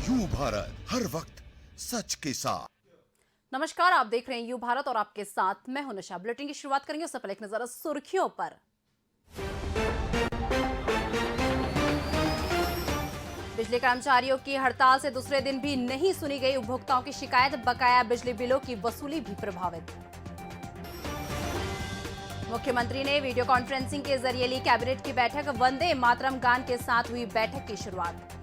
You Bharat, हर वक्त सच के साथ। नमस्कार, आप देख रहे हैं यू भारत और आपके साथ मैं हूं निशा। बुलेटिन की शुरुआत करेंगे उससे पहले एक नजर सुर्खियों पर। बिजली कर्मचारियों की हड़ताल से दूसरे दिन भी नहीं सुनी गई उपभोक्ताओं की शिकायत, बकाया बिजली बिलों की वसूली भी प्रभावित। मुख्यमंत्री ने वीडियो कॉन्फ्रेंसिंग के जरिए ली कैबिनेट की बैठक, वंदे मातरम गान के साथ हुई बैठक की शुरुआत।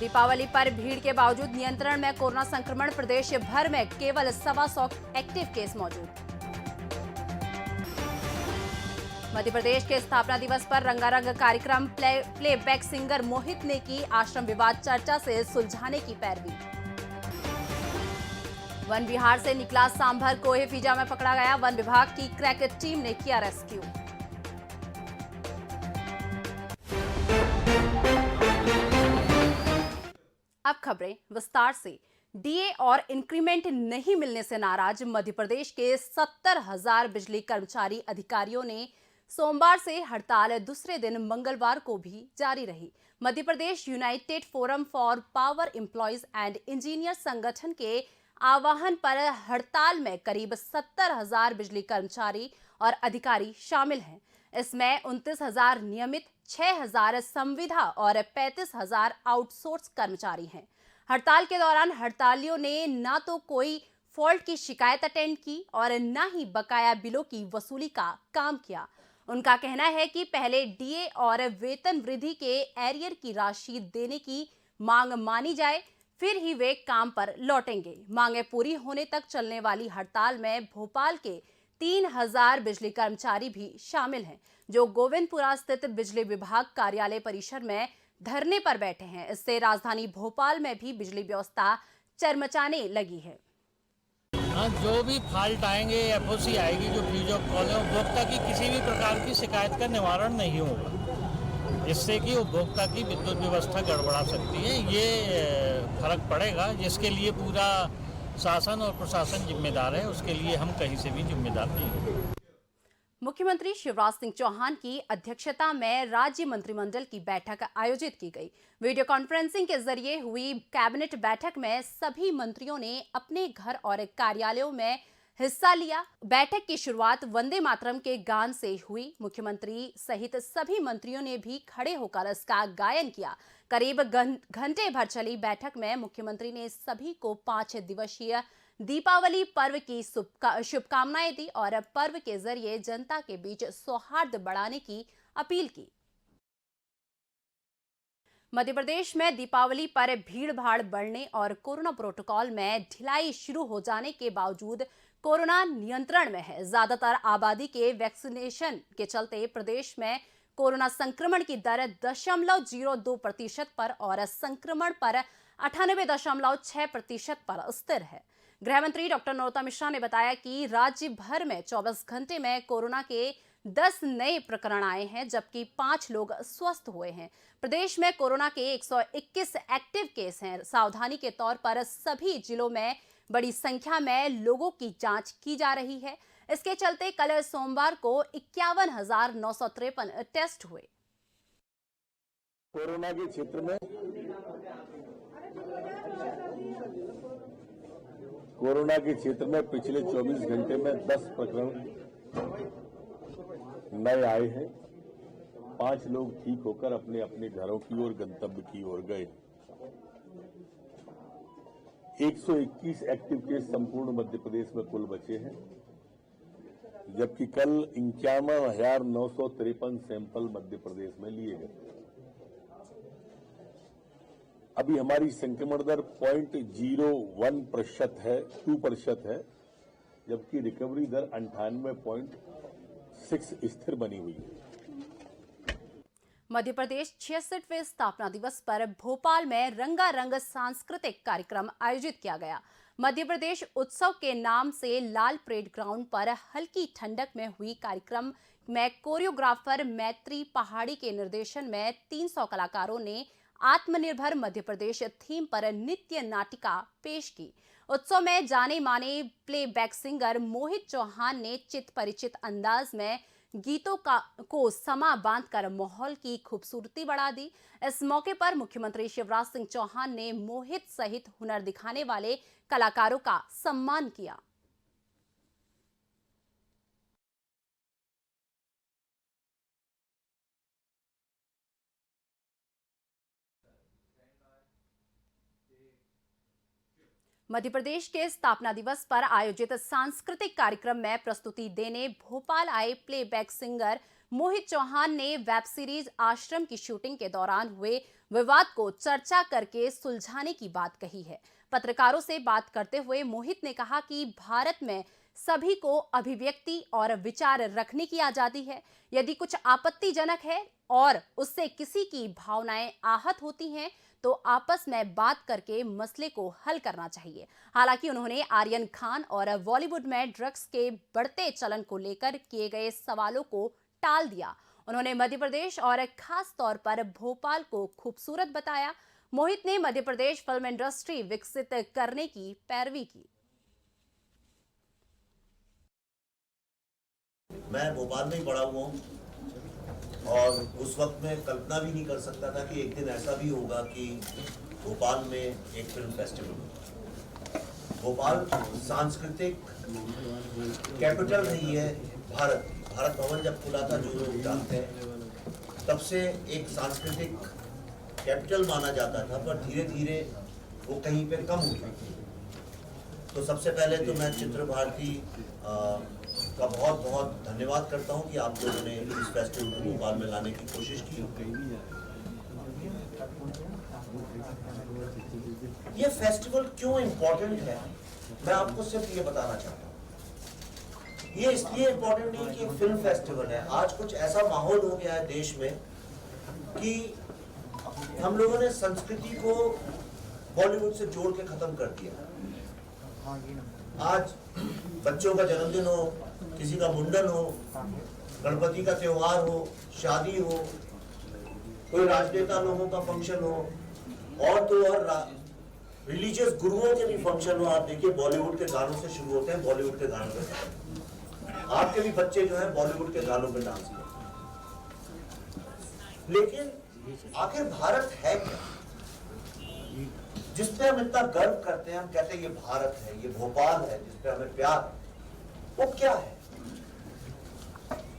दीपावली पर भीड़ के बावजूद नियंत्रण में कोरोना संक्रमण, प्रदेश भर में केवल 125 एक्टिव केस मौजूद। मध्य प्रदेश के स्थापना दिवस पर रंगारंग कार्यक्रम, प्लेबैक सिंगर मोहित ने की आश्रम विवाद चर्चा से सुलझाने की पैरवी। वन विहार से निकला सांभर कोहे फीजा में पकड़ा गया, वन विभाग की क्रैक टीम ने किया रेस्क्यू। अब खबरें विस्तार से। डीए और इंक्रीमेंट नहीं मिलने से नाराज मध्य प्रदेश के 70,000 बिजली कर्मचारी अधिकारियों ने सोमवार से हड़ताल दूसरे दिन मंगलवार को भी जारी रही। Madhya Pradesh United Forum for Power Employees and Engineer संगठन के आह्वान पर हड़ताल में करीब 70,000 बिजली कर्मचारी और अधिकारी शामिल हैं। इसमें 29,000 नियमित, 6,000 संविदा और 35,000 आउटसोर्स कर्मचारी हैं। हड़ताल के दौरान हड़तालियों ने ना तो कोई फॉल्ट की शिकायत अटेंड की और ना ही बकाया बिलों की वसूली का काम किया। उनका कहना है कि पहले डीए और वेतन वृद्धि के एरियर की राशि देने की मांग मानी जाए, फिर ही वे काम पर लौटेंगे। मांगे पूरी होने तक चलने वाली हड़ताल में भोपाल के 3,000 बिजली कर्मचारी भी शामिल हैं, जो गोविंदपुरा स्थित बिजली विभाग कार्यालय परिसर में धरने पर बैठे हैं। इससे राजधानी भोपाल में भी बिजली व्यवस्था चरमचाने लगी है। जो भी फॉल्ट आएंगे, एफओसी आएगी, जो फ्यूज ऑफ कॉल है, उपभोक्ता की किसी भी प्रकार की शिकायत का निवारण नहीं होगा, जिससे कि उपभोक्ता की विद्युत व्यवस्था गड़बड़ा सकती है। ये फर्क पड़ेगा, जिसके लिए पूरा शासन और प्रशासन जिम्मेदार है। उसके लिए हम कहीं से भी जिम्मेदार नहीं हैं। मुख्यमंत्री शिवराज सिंह चौहान की अध्यक्षता में राज्य मंत्रिमंडल की बैठक आयोजित की गई। वीडियो कॉन्फ्रेंसिंग के जरिए हुई कैबिनेट बैठक में सभी मंत्रियों ने अपने घर और कार्यालयों में हिस्सा लिया। बैठक की शुरुआत वंदे मातरम के गान से हुई। मुख्यमंत्री सहित सभी मंत्रियों ने भी खड़े होकर इसका गायन किया। करीब घंटे भर चली बैठक में मुख्यमंत्री ने सभी को 5 दिवसीय दीपावली पर्व की शुभकामनाएं दी और पर्व के जरिए जनता के बीच सौहार्द बढ़ाने की अपील की। मध्य प्रदेश में दीपावली पर भीड़ भाड़ बढ़ने और कोरोना प्रोटोकॉल में ढिलाई शुरू हो जाने के बावजूद कोरोना नियंत्रण में है। ज्यादातर आबादी के वैक्सीनेशन के चलते प्रदेश में कोरोना संक्रमण की दर 0.02% पर और संक्रमण पर 98.6% पर स्थिर है। गृह मंत्री डॉक्टर नरोत्तम मिश्रा ने बताया कि राज्य भर में 24 घंटे में कोरोना के 10 नए प्रकरण आए हैं, जबकि 5 लोग स्वस्थ हुए हैं। प्रदेश में कोरोना के 121 एक्टिव केस हैं। सावधानी के तौर पर सभी जिलों में बड़ी संख्या में लोगों की जांच की जा रही है। इसके चलते कल सोमवार को 51,953 टेस्ट हुए। कोरोना के क्षेत्र में पिछले 24 घंटे में 10 प्रकरण नए आए हैं। 5 लोग ठीक होकर अपने अपने घरों की ओर, गंतव्य की ओर गए। 121 एक्टिव केस संपूर्ण मध्य प्रदेश में कुल बचे हैं, जबकि कल 51,953 सैंपल मध्य प्रदेश में लिए गए। अभी हमारी संक्रमण दर 0.01% है, 2% है, जबकि रिकवरी दर 98.6 स्थिर बनी हुई है। मध्य प्रदेश 66वें स्थापना दिवस पर भोपाल में रंगारंग सांस्कृतिक कार्यक्रम आयोजित किया गया। मध्य प्रदेश उत्सव के नाम से लाल परेड ग्राउंड पर हल्की ठंडक में हुई कार्यक्रम में कोरियोग्राफर मैत्री पहाड़ी के निर्देशन में 300 कलाकारों ने आत्मनिर्भर मध्य प्रदेश थीम पर नृत्य नाटिका पेश की। उत्सव में जाने माने प्लेबैक सिंगर मोहित चौहान ने चित परिचित अंदाज में गीतों को समा बांधकर माहौल की खूबसूरती बढ़ा दी। इस मौके पर मुख्यमंत्री शिवराज सिंह चौहान ने मोहित सहित हुनर दिखाने वाले कलाकारों का सम्मान किया। मध्य प्रदेश के स्थापना दिवस पर आयोजित सांस्कृतिक कार्यक्रम में प्रस्तुति देने भोपाल आए प्लेबैक सिंगर मोहित चौहान ने वेब सीरीज आश्रम की शूटिंग के दौरान हुए विवाद को चर्चा करके सुलझाने की बात कही है। पत्रकारों से बात करते हुए मोहित ने कहा कि भारत में सभी को अभिव्यक्ति और विचार रखने की आजादी है। यदि कुछ आपत्तिजनक है और उससे किसी की भावनाएं आहत होती हैं तो आपस में बात करके मसले को हल करना चाहिए। हालांकि उन्होंने आर्यन खान और बॉलीवुड में ड्रग्स के बढ़ते चलन को लेकर किए गए सवालों को टाल दिया। उन्होंने मध्य प्रदेश और खास तौर पर भोपाल को खूबसूरत बताया। मोहित ने मध्य प्रदेश फिल्म इंडस्ट्री विकसित करने की पैरवी की। मैं भोपाल में ही बड़ा हुआ हूँ और उस वक्त मैं कल्पना भी नहीं कर सकता था कि एक दिन ऐसा भी होगा कि भोपाल में एक फिल्म फेस्टिवल हो। भोपाल सांस्कृतिक कैपिटल रही है भारत की। भारत भवन जब खुला था, जो लोग जानते हैं, तब से एक सांस्कृतिक कैपिटल माना जाता था, पर धीरे धीरे वो कहीं पे कम हो गया। तो सबसे पहले तो मैं चित्र भारती का बहुत बहुत धन्यवाद करता हूं कि आप लोगों ने इस फेस्टिवल को भोपाल में लाने की कोशिश की। ये फेस्टिवल क्यों इम्पोर्टेंट है, मैं आपको सिर्फ ये बताना चाहता हूं। ये इसलिए इम्पोर्टेंट नहीं कि एक फिल्म फेस्टिवल है। आज कुछ ऐसा माहौल हो गया है देश में कि हम लोगों ने संस्कृति को बॉलीवुड से जोड़ के खत्म कर दिया। आज बच्चों का जन्मदिन हो, किसी का मुंडन हो, गणपति का त्योहार हो, शादी हो, कोई राजनेता लोगों का फंक्शन हो, और तो और रिलीजियस गुरुओं के भी फंक्शन हो, आप देखिए बॉलीवुड के गानों से शुरू होते हैं, बॉलीवुड के गानों पे आपके भी बच्चे जो हैं बॉलीवुड के गानों पे डांस करते। लेकिन आखिर भारत है क्या जिसपे हम इतना गर्व करते हैं? हम कहते हैं ये भारत है, ये भोपाल है, जिसपे हमें प्यार है। वो क्या है?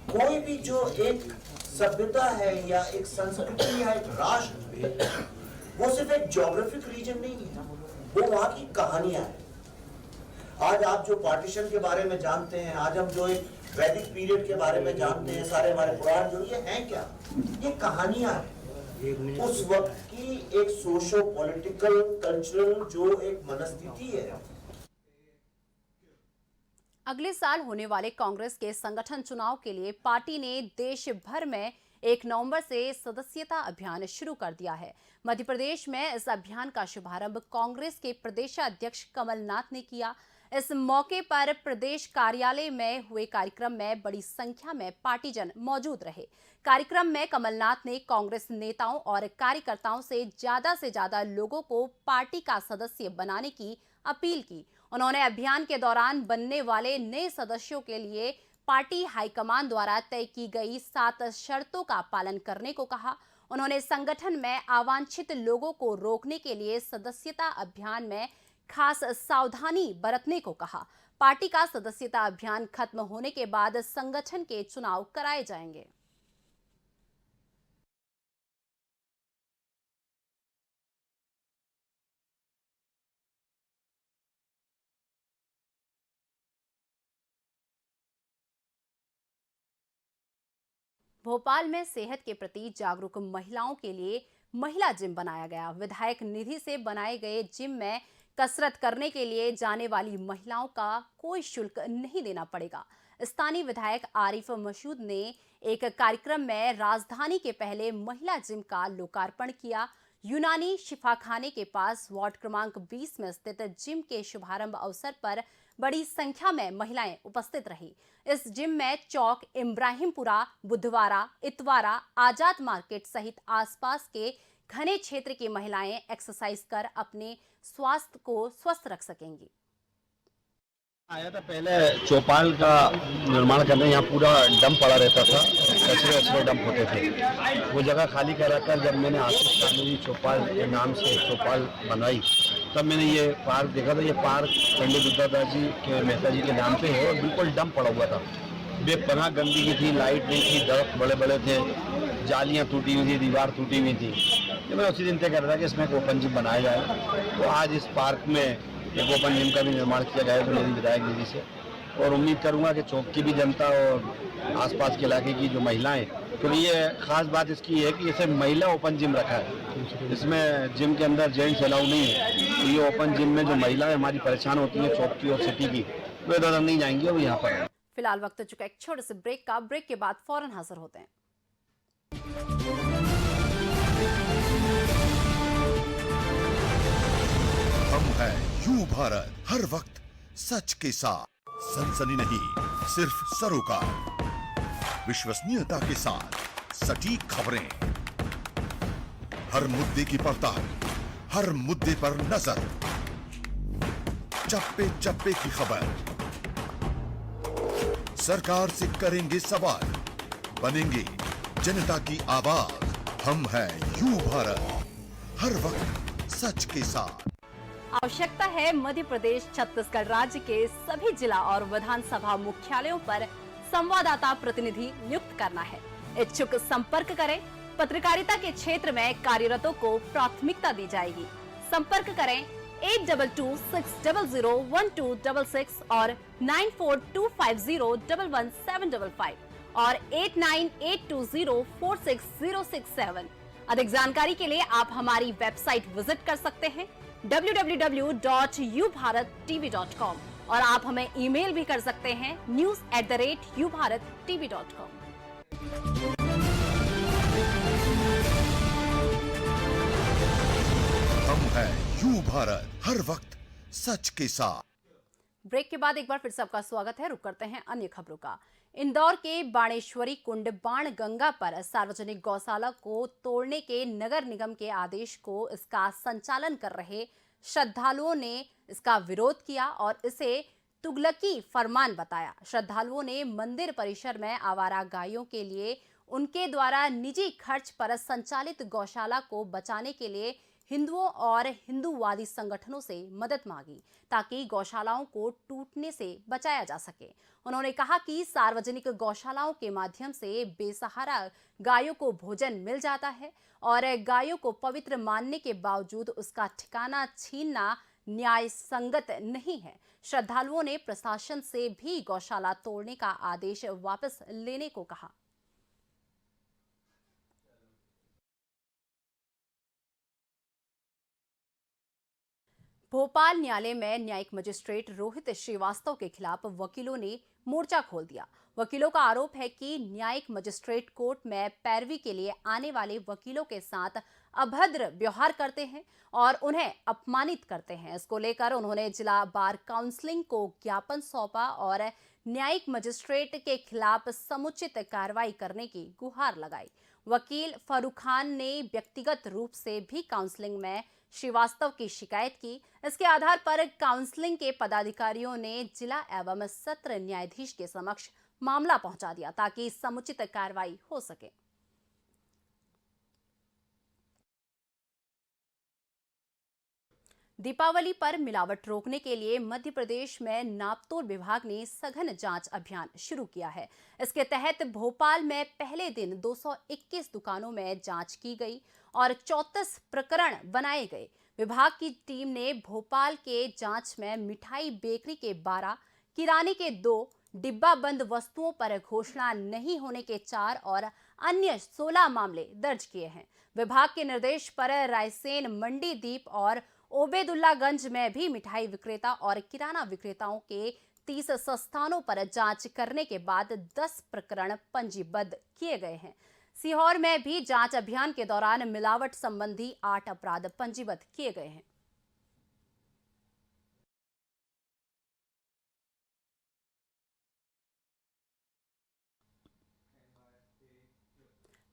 कोई भी जो एक सभ्यता है या एक संस्कृति या एक राष्ट्र है, वो सिर्फ एक ज्योग्राफिक रीजन नहीं है, वो वहां की कहानियां हैं। आज आप जो पार्टीशन के बारे में जानते हैं, आज हम जो एक वैदिक पीरियड के बारे में जानते हैं, सारे हमारे पुराण जो ये हैं क्या? ये कहानियां हैं उस वक्त की एक सोशो पॉलिटिकल कल्चरल जो एक मनस्थिति है। अगले साल होने वाले कांग्रेस के संगठन चुनाव के लिए पार्टी ने देश भर में 1 नवंबर से सदस्यता अभियान शुरू कर दिया है। मध्य प्रदेश में इस अभियान का शुभारंभ कांग्रेस के प्रदेशाध्यक्ष कमलनाथ ने किया। इस मौके पर प्रदेश कार्यालय में हुए कार्यक्रम में बड़ी संख्या में पार्टीजन मौजूद रहे। कार्यक्रम में कमलनाथ ने कांग्रेस नेताओं और कार्यकर्ताओं से ज्यादा लोगों को पार्टी का सदस्य बनाने की अपील की। उन्होंने अभियान के दौरान बनने वाले नए सदस्यों के लिए पार्टी हाईकमान द्वारा तय की गई 7 शर्तों का पालन करने को कहा। उन्होंने संगठन में अवांछित लोगों को रोकने के लिए सदस्यता अभियान में खास सावधानी बरतने को कहा। पार्टी का सदस्यता अभियान खत्म होने के बाद संगठन के चुनाव कराए जाएंगे। भोपाल में सेहत के प्रति जागरूक महिलाओं के लिए महिला जिम बनाया गया। विधायक निधि से बनाए गए जिम में कसरत करने के लिए जाने वाली महिलाओं का कोई शुल्क नहीं देना पड़ेगा। स्थानीय विधायक आरिफ मसूद ने एक कार्यक्रम में राजधानी के पहले महिला जिम का लोकार्पण किया। यूनानी शिफाखाने के पास वार्ड क्रमांक 20 में स्थित जिम के शुभारंभ अवसर पर बड़ी संख्या में महिलाएं उपस्थित रही। इस जिम में चौक, इब्राहिमपुरा, बुधवारा, इतवारा, आजाद मार्केट सहित आसपास के घने क्षेत्र की महिलाएं एक्सरसाइज कर अपने स्वास्थ्य को स्वस्थ रख सकेंगी। आया था पहले चौपाल का निर्माण करने, यहाँ पूरा डंप पड़ा रहता था, कचरे वचरे डंप होते थे। वो जगह खाली कराकर जब मैंने आशीष कानू जी चौपाल के नाम से चौपाल बनाई, तब मैंने ये पार्क देखा था। ये पार्क पंडित दुर्गादास जी के मेहता जी के नाम पे है और बिल्कुल डंप पड़ा हुआ था। बेपनाह गंदगी थी, लाइट नहीं थी, दरख्त बड़े बड़े थे, जालियाँ टूटी हुई थी, दीवार टूटी हुई थी। तो मैं उसी दिन तय कर रहा था कि इसमें एक ओपन जिम बनाया जाए। तो आज इस पार्क में एक ओपन जिम का भी निर्माण किया गया है तो मेरी विधायक दीदी से, और उम्मीद करूंगा कि चौक की भी जनता और आसपास के इलाके की जो महिलाएं, तो ये खास बात इसकी है कि इसे महिला ओपन जिम रखा है। इसमें जिम के अंदर जेंट्स अलाउ नहीं है, तो ये ओपन जिम में जो महिलाएं हमारी परेशान होती हैं चौक की और सिटी की, वो इधर नहीं जाएंगी और यहाँ पर। फिलहाल वक्त हो चुका है एक छोटे से ब्रेक का। ब्रेक के बाद फौरन हाजिर होते हैं। हम हैं यू भारत, हर वक्त सच के साथ। सनसनी नहीं, सिर्फ सरोकार, विश्वसनीयता के साथ सटीक खबरें, हर मुद्दे की पड़ताल, हर मुद्दे पर नजर, चप्पे चप्पे की खबर। सरकार से करेंगे सवाल, बनेंगे जनता की आवाज। हम हैं यू भारत, हर वक्त सच के साथ। आवश्यकता है मध्य प्रदेश छत्तीसगढ़ राज्य के सभी जिला और विधानसभा मुख्यालयों पर संवाददाता प्रतिनिधि नियुक्त करना है। इच्छुक संपर्क करें। पत्रकारिता के क्षेत्र में कार्यरतों को प्राथमिकता दी जाएगी। संपर्क करें 8226001266 और 9425011755 और 8982046067। अधिक जानकारी के लिए आप हमारी वेबसाइट विजिट कर सकते हैं www.ubharattv.com और आप हमें ईमेल भी कर सकते हैं news@ubharattv.com। हम हैं यू भारत, हर वक्त सच के साथ। ब्रेक के बाद एक बार फिर से आपका स्वागत है। रुक करते हैं अन्य खबरों का। इंदौर के बाणेश्वरी कुंड बाण गंगा पर सार्वजनिक गौशाला को तोड़ने के नगर निगम के आदेश को इसका संचालन कर रहे श्रद्धालुओं ने इसका विरोध किया और इसे तुगलकी फरमान बताया। श्रद्धालुओं ने मंदिर परिसर में आवारा गायों के लिए उनके द्वारा निजी खर्च पर संचालित गौशाला को बचाने के लिए हिंदुओं और हिंदूवादी संगठनों से मदद मांगी ताकि गौशालाओं को टूटने से बचाया जा सके। उन्होंने कहा कि सार्वजनिक गौशालाओं के माध्यम से बेसहारा गायों को भोजन मिल जाता है और गायों को पवित्र मानने के बावजूद उसका ठिकाना छीनना न्याय संगत नहीं है। श्रद्धालुओं ने प्रशासन से भी गौशाला तोड़ने का आदेश वापस लेने को कहा। भोपाल न्यायालय में न्यायिक मजिस्ट्रेट रोहित श्रीवास्तव के खिलाफ वकीलों ने मोर्चा खोल दिया। वकीलों का आरोप है कि न्यायिक मजिस्ट्रेट कोर्ट में पैरवी के लिए आने वाले वकीलों के साथ अभद्र व्यवहार करते हैं और उन्हें अपमानित करते हैं। इसको लेकर उन्होंने जिला बार काउंसिलिंग को ज्ञापन सौंपा और न्यायिक मजिस्ट्रेट के खिलाफ समुचित कार्रवाई करने की गुहार लगाई। वकील फारूक खान ने व्यक्तिगत रूप से भी काउंसलिंग में श्रीवास्तव की शिकायत की। इसके आधार पर काउंसलिंग के पदाधिकारियों ने जिला एवं सत्र न्यायाधीश के समक्ष मामला पहुंचा दिया ताकि समुचित कार्रवाई हो सके। दीपावली पर मिलावट रोकने के लिए मध्य प्रदेश में नापतोल विभाग ने सघन जांच अभियान शुरू किया है। इसके तहत भोपाल में पहले दिन 221 दुकानों में जांच की गई और 34 प्रकरण बनाए गए। विभाग की टीम ने भोपाल के जांच में मिठाई बेकरी के 12, किराने के 2, डिब्बा बंद वस्तुओं पर घोषणा नहीं होने के 4 और अन्य 16 मामले दर्ज किए हैं। विभाग के निर्देश पर रायसेन, मंडीदीप और ओबेदुल्लागंज में भी मिठाई विक्रेता और किराना विक्रेताओं के 30 स्थानों पर जांच करने के बाद 10 प्रकरण पंजीबद्ध किए गए हैं। सीहोर में भी जांच अभियान के दौरान मिलावट संबंधी 8 अपराध पंजीबद्ध किए गए हैं।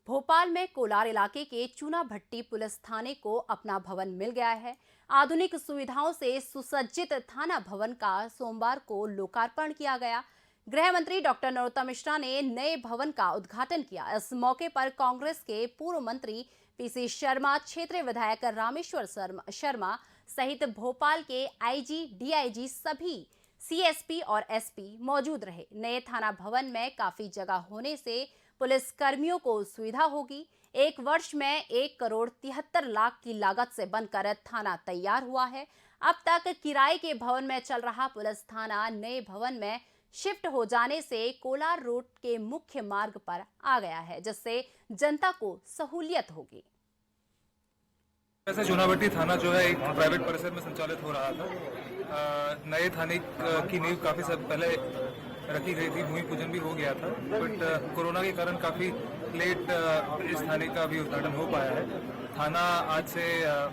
भोपाल में कोलार इलाके के चूना भट्टी पुलिस थाने को अपना भवन मिल गया है। आधुनिक सुविधाओं से सुसज्जित थाना भवन का सोमवार को लोकार्पण किया गया। गृह मंत्री डॉक्टर नरोत्तम मिश्रा ने नए भवन का उद्घाटन किया। इस मौके पर कांग्रेस के पूर्व मंत्री पीसी शर्मा, क्षेत्रीय विधायक रामेश्वर शर्मा सहित भोपाल के आईजी, डीआईजी, सभी सीएसपी और एसपी मौजूद रहे। नए थाना भवन में काफी जगह होने से पुलिस कर्मियों को सुविधा होगी। 1 वर्ष में 1,73,00,000 की लागत से बनकर थाना तैयार हुआ है। अब तक किराए के भवन में चल रहा पुलिस थाना नए भवन में शिफ्ट हो जाने से कोलार रोड के मुख्य मार्ग पर आ गया है, जिससे जनता को सहूलियत होगी। वैसे चूनाभट्टी थाना जो है एक प्राइवेट परिसर में संचालित हो रहा था। नए थाने की नींव काफी सब पहले रखी गई थी, भूमि पूजन भी हो गया था, बट कोरोना के कारण काफी लेट इस थाने का भी उद्घाटन हो पाया है। थाना आज से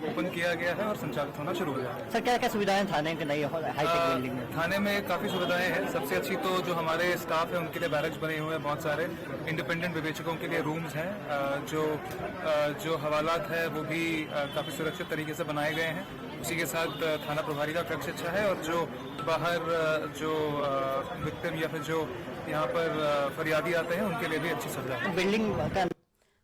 ओपन किया गया है और संचालित होना शुरू हो गया है। सर, क्या क्या सुविधाएं थाने के नई हाईटेक बिल्डिंग में? थाने में काफी सुविधाएं हैं। सबसे अच्छी तो जो हमारे स्टाफ है उनके लिए बैरक्स बने हुए हैं, बहुत सारे इंडिपेंडेंट विवेचकों के लिए रूम्स हैं। जो हवालात है वो भी काफी सुरक्षित तरीके से बनाए गए हैं। उसी के साथ थाना प्रभारी का कक्ष अच्छा है और जो बाहर जो विक्टिम या फिर जो यहाँ पर फरियादी आते हैं उनके लिए भी अच्छी सुविधा है। बिल्डिंग का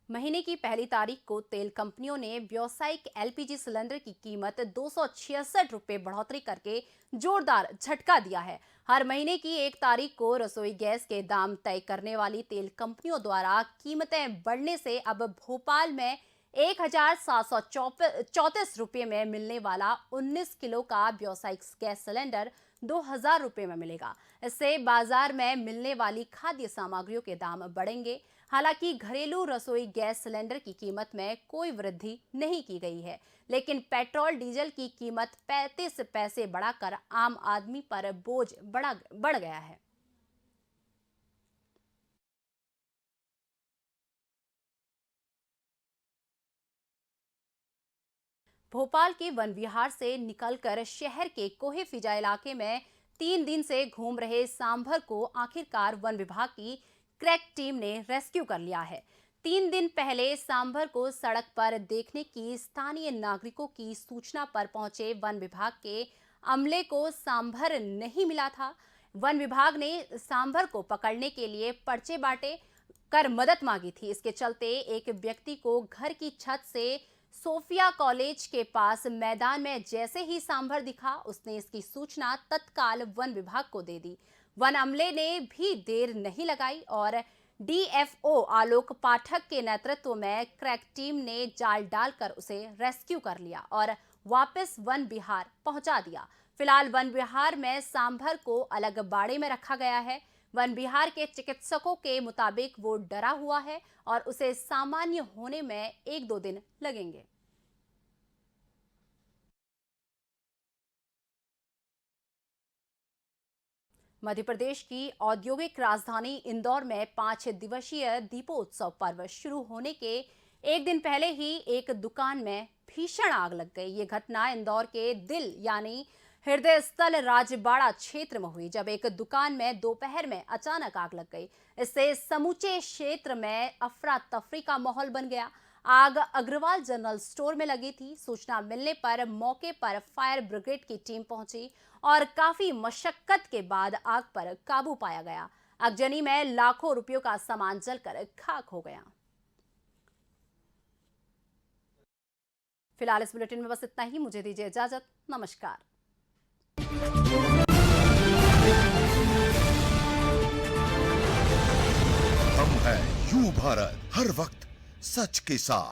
महीने की पहली तारीख को तेल कंपनियों ने व्यावसायिक एलपीजी सिलेंडर की कीमत 266 रुपये बढ़ोतरी करके जोरदार झटका दिया है। हर महीने की 1 तारीख को रसोई गैस के दाम तय करने वाली तेल कंपनियों द्वारा कीमतें बढ़ने से अब भोपाल में 1,734 रुपये में मिलने वाला 19 किलो का व्यावसायिक गैस सिलेंडर 2,000 रुपये में मिलेगा। इससे बाजार में मिलने वाली खाद्य सामग्रियों के दाम बढ़ेंगे। हालांकि घरेलू रसोई गैस सिलेंडर की कीमत में कोई वृद्धि नहीं की गई है, लेकिन पेट्रोल डीजल की कीमत 35 पैसे बढ़ाकर आम आदमी पर बोझ बढ़ गया है। भोपाल के वन विहार से निकलकर शहर के कोहे फिजा इलाके में 3 दिन से घूम रहे सांभर को आखिरकार वन विभाग की क्रैक टीम ने रेस्क्यू कर लिया है। 3 दिन पहले सांभर को सड़क पर देखने की स्थानीय नागरिकों की सूचना पर पहुंचे वन विभाग के अमले को सांभर नहीं मिला था। वन विभाग ने सांभर को पकड़ने के लिए पर्चे बांटे कर मदद मांगी थी। इसके चलते एक व्यक्ति को घर की छत से सोफिया कॉलेज के पास मैदान में जैसे ही सांभर दिखा, उसने इसकी सूचना तत्काल वन विभाग को दे दी। वन अमले ने भी देर नहीं लगाई और डीएफओ आलोक पाठक के नेतृत्व में क्रैक टीम ने जाल डालकर उसे रेस्क्यू कर लिया और वापस वन विहार पहुंचा दिया। फिलहाल वन विहार में सांभर को अलग बाड़े में रखा गया है। वन विहार के चिकित्सकों के मुताबिक वो डरा हुआ है और उसे सामान्य होने में 1-2 दिन लगेंगे। मध्य प्रदेश की औद्योगिक राजधानी इंदौर में 5 दिवसीय दीपोत्सव पर्व शुरू होने के 1 दिन पहले ही एक दुकान में भीषण आग लग गई। ये घटना इंदौर के दिल यानी हृदय स्थल राजबाड़ा क्षेत्र में हुई, जब एक दुकान में दोपहर में अचानक आग लग गई। इससे समूचे क्षेत्र में अफरा तफरी का माहौल बन गया। आग अग्रवाल जनरल स्टोर में लगी थी। सूचना मिलने पर मौके पर फायर ब्रिगेड की टीम पहुंची और काफी मशक्कत के बाद आग पर काबू पाया गया। आगजनी में लाखों रुपयों का सामान जलकर खाक हो गया। फिलहाल इस बुलेटिन में बस इतना ही। मुझे दीजिए इजाजत। नमस्कार। हम हैं यू भारत, हर वक्त सच के साथ।